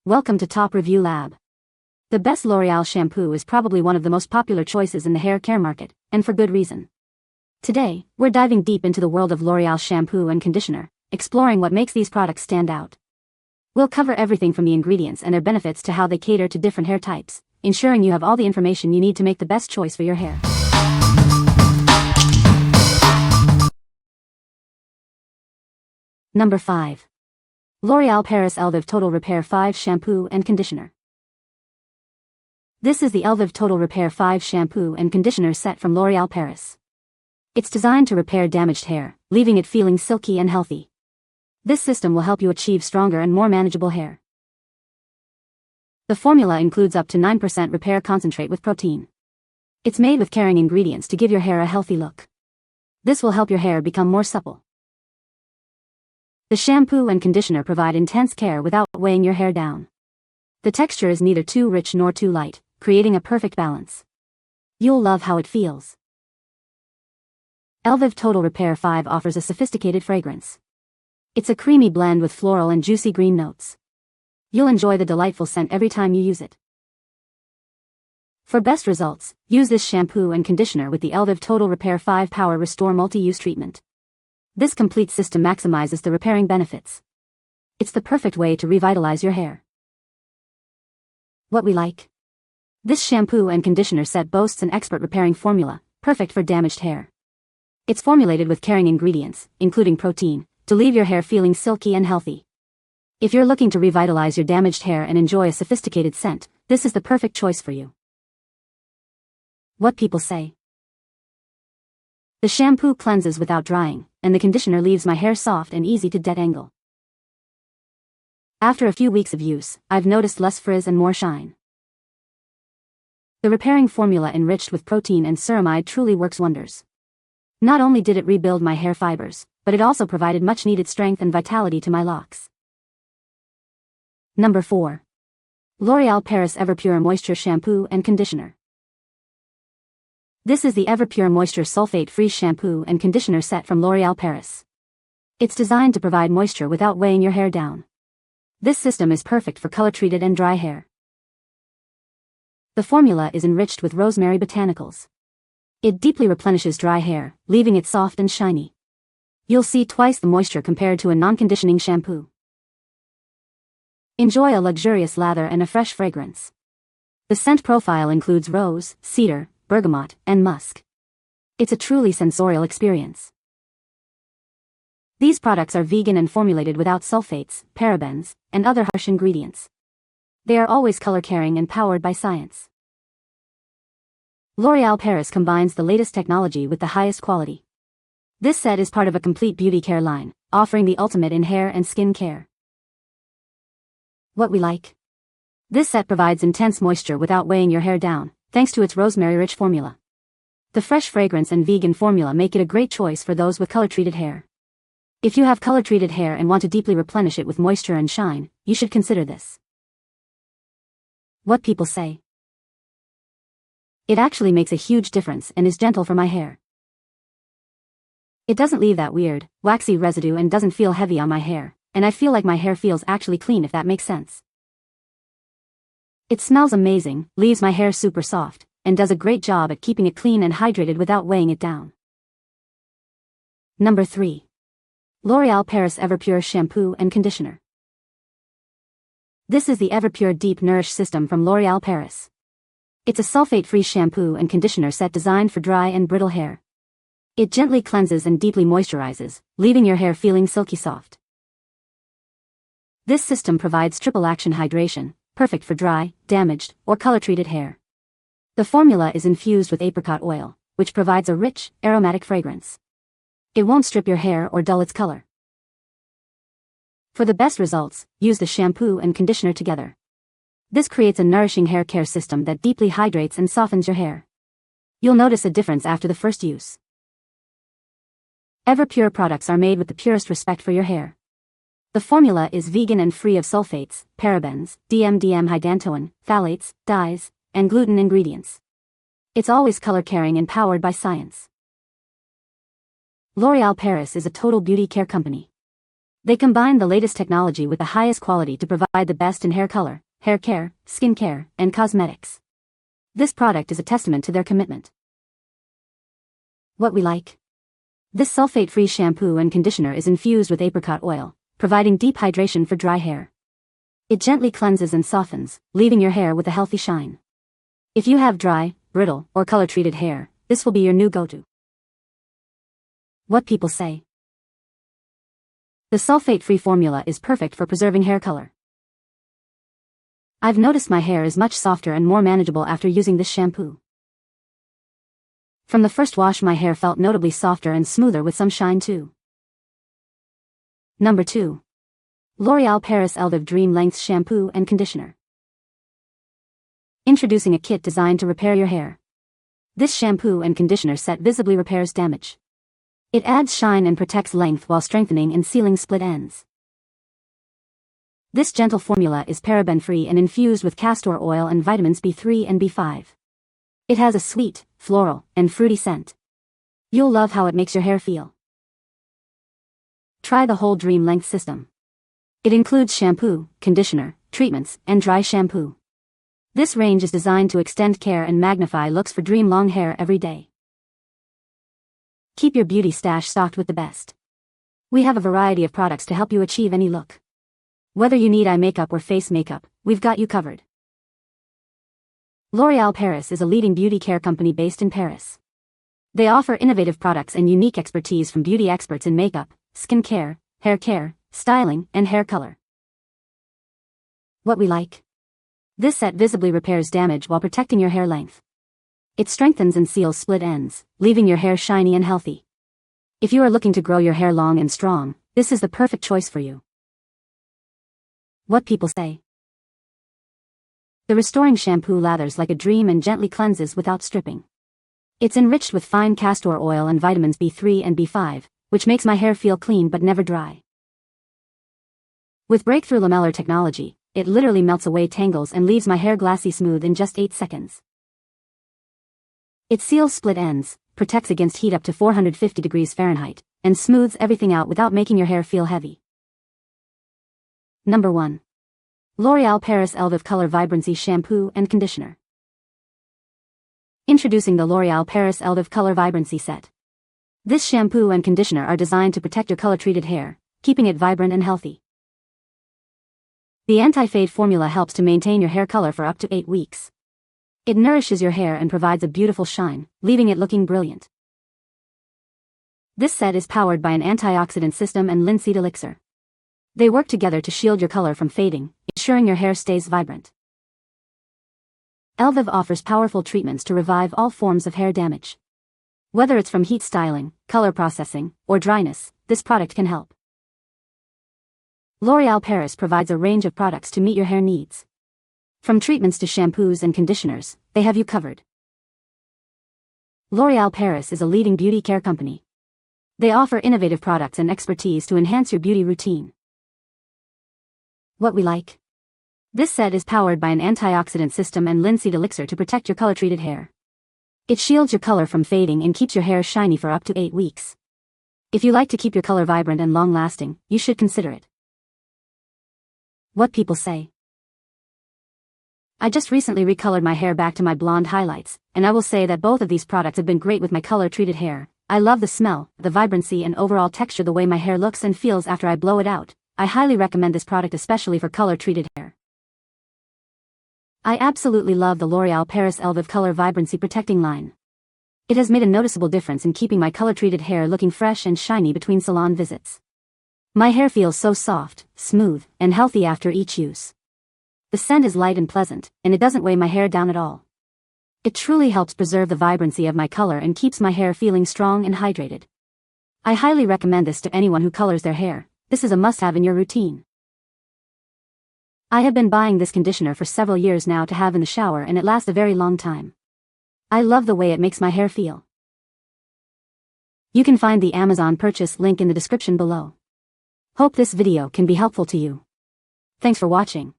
Welcome to Top Review Lab. The best L'Oréal shampoo is probably one of the most popular choices in the hair care market, and for good reason. Today, we're diving deep into the world of L'Oréal shampoo and conditioner, exploring what makes these products stand out. We'll cover everything from the ingredients and their benefits to how they cater to different hair types, ensuring you have all the information you need to make the best choice for your hair. Number 5. L'Oréal Paris Elvive Total Repair 5 Shampoo and Conditioner. This is the Elvive Total Repair 5 Shampoo and Conditioner set from L'Oréal Paris. It's designed to repair damaged hair, leaving it feeling silky and healthy. This system will help you achieve stronger and more manageable hair. The formula includes up to 9% repair concentrate with protein. It's made with caring ingredients to give your hair a healthy look. This will help your hair become more supple. The shampoo and conditioner provide intense care without weighing your hair down. The texture is neither too rich nor too light, creating a perfect balance. You'll love how it feels. Elvive Total Repair 5 offers a sophisticated fragrance. It's a creamy blend with floral and juicy green notes. You'll enjoy the delightful scent every time you use it. For best results, use this shampoo and conditioner with the Elvive Total Repair 5 Power Restore Multi-Use Treatment. This complete system maximizes the repairing benefits. It's the perfect way to revitalize your hair. What we like. This shampoo and conditioner set boasts an expert repairing formula, perfect for damaged hair. It's formulated with caring ingredients, including protein, to leave your hair feeling silky and healthy. If you're looking to revitalize your damaged hair and enjoy a sophisticated scent, this is the perfect choice for you. What people say. The shampoo cleanses without drying, and the conditioner leaves my hair soft and easy to detangle. After a few weeks of use, I've noticed less frizz and more shine. The repairing formula enriched with protein and ceramide truly works wonders. Not only did it rebuild my hair fibers, but it also provided much-needed strength and vitality to my locks. Number 4. L'Oréal Paris EverPure Moisture Shampoo and Conditioner. This is the EverPure Moisture Sulfate-Free Shampoo and Conditioner set from L'Oréal Paris. It's designed to provide moisture without weighing your hair down. This system is perfect for color-treated and dry hair. The formula is enriched with rosemary botanicals. It deeply replenishes dry hair, leaving it soft and shiny. You'll see twice the moisture compared to a non-conditioning shampoo. Enjoy a luxurious lather and a fresh fragrance. The scent profile includes rose, cedar, bergamot, and musk. It's a truly sensorial experience. These products are vegan and formulated without sulfates, parabens, and other harsh ingredients. They are always color-caring and powered by science. L'Oréal Paris combines the latest technology with the highest quality. This set is part of a complete beauty care line, offering the ultimate in hair and skin care. What we like. This set provides intense moisture without weighing your hair down, thanks to its rosemary-rich formula. The fresh fragrance and vegan formula make it a great choice for those with color-treated hair. If you have color-treated hair and want to deeply replenish it with moisture and shine, you should consider this. What people say. It actually makes a huge difference and is gentle for my hair. It doesn't leave that weird, waxy residue and doesn't feel heavy on my hair, and I feel like my hair feels actually clean, if that makes sense. It smells amazing, leaves my hair super soft, and does a great job at keeping it clean and hydrated without weighing it down. Number 3. L'Oréal Paris EverPure Shampoo and Conditioner. This is the EverPure Deep Nourish System from L'Oréal Paris. It's a sulfate-free shampoo and conditioner set designed for dry and brittle hair. It gently cleanses and deeply moisturizes, leaving your hair feeling silky soft. This system provides triple-action hydration, perfect for dry, damaged, or color-treated hair. The formula is infused with apricot oil, which provides a rich, aromatic fragrance. It won't strip your hair or dull its color. For the best results, use the shampoo and conditioner together. This creates a nourishing hair care system that deeply hydrates and softens your hair. You'll notice a difference after the first use. EverPure products are made with the purest respect for your hair. The formula is vegan and free of sulfates, parabens, DMDM-hydantoin, phthalates, dyes, and gluten ingredients. It's always color-caring and powered by science. L'Oréal Paris is a total beauty care company. They combine the latest technology with the highest quality to provide the best in hair color, hair care, skin care, and cosmetics. This product is a testament to their commitment. What we like. This sulfate-free shampoo and conditioner is infused with apricot oil, providing deep hydration for dry hair. It gently cleanses and softens, leaving your hair with a healthy shine. If you have dry, brittle, or color-treated hair, this will be your new go-to. What people say. The sulfate-free formula is perfect for preserving hair color. I've noticed my hair is much softer and more manageable after using this shampoo. From the first wash, my hair felt notably softer and smoother with some shine too. Number 2. L'Oréal Paris Elvive Dream Length Shampoo and Conditioner. Introducing a kit designed to repair your hair. This shampoo and conditioner set visibly repairs damage. It adds shine and protects length while strengthening and sealing split ends. This gentle formula is paraben-free and infused with castor oil and vitamins B3 and B5. It has a sweet, floral, and fruity scent. You'll love how it makes your hair feel. Try the whole Dream Length system. It includes shampoo, conditioner, treatments, and dry shampoo. This range is designed to extend care and magnify looks for dream long hair every day. Keep your beauty stash stocked with the best. We have a variety of products to help you achieve any look. Whether you need eye makeup or face makeup, we've got you covered. L'Oréal Paris is a leading beauty care company based in Paris. They offer innovative products and unique expertise from beauty experts in makeup, skin care, hair care, styling, and hair color. What we like. This set visibly repairs damage while protecting your hair length. It strengthens and seals split ends, leaving your hair shiny and healthy. If you are looking to grow your hair long and strong, this is the perfect choice for you. What people say. The restoring shampoo lathers like a dream and gently cleanses without stripping. It's enriched with fine castor oil and vitamins B3 and B5, which makes my hair feel clean but never dry. With breakthrough lamellar technology, it literally melts away tangles and leaves my hair glassy smooth in just 8 seconds. It seals split ends, protects against heat up to 450 degrees Fahrenheit, and smooths everything out without making your hair feel heavy. Number 1. L'Oréal Paris Elvive Color Vibrancy Shampoo and Conditioner. Introducing the L'Oréal Paris Elvive Color Vibrancy Set. This shampoo and conditioner are designed to protect your color-treated hair, keeping it vibrant and healthy. The anti-fade formula helps to maintain your hair color for up to 8 weeks. It nourishes your hair and provides a beautiful shine, leaving it looking brilliant. This set is powered by an antioxidant system and linseed elixir. They work together to shield your color from fading, ensuring your hair stays vibrant. Elvive offers powerful treatments to revive all forms of hair damage. Whether it's from heat styling, color processing, or dryness, this product can help. L'Oréal Paris provides a range of products to meet your hair needs. From treatments to shampoos and conditioners, they have you covered. L'Oréal Paris is a leading beauty care company. They offer innovative products and expertise to enhance your beauty routine. What we like. This set is powered by an antioxidant system and linseed elixir to protect your color-treated hair. It shields your color from fading and keeps your hair shiny for up to 8 weeks. If you like to keep your color vibrant and long-lasting, you should consider it. What people say. I just recently recolored my hair back to my blonde highlights, and I will say that both of these products have been great with my color-treated hair. I love the smell, the vibrancy, and overall texture, the way my hair looks and feels after I blow it out. I highly recommend this product, especially for color-treated hair. I absolutely love the L'Oréal Paris Elvive Color Vibrancy Protecting line. It has made a noticeable difference in keeping my color-treated hair looking fresh and shiny between salon visits. My hair feels so soft, smooth, and healthy after each use. The scent is light and pleasant, and it doesn't weigh my hair down at all. It truly helps preserve the vibrancy of my color and keeps my hair feeling strong and hydrated. I highly recommend this to anyone who colors their hair. This is a must-have in your routine. I have been buying this conditioner for several years now to have in the shower, and it lasts a very long time. I love the way it makes my hair feel. You can find the Amazon purchase link in the description below. Hope this video can be helpful to you. Thanks for watching.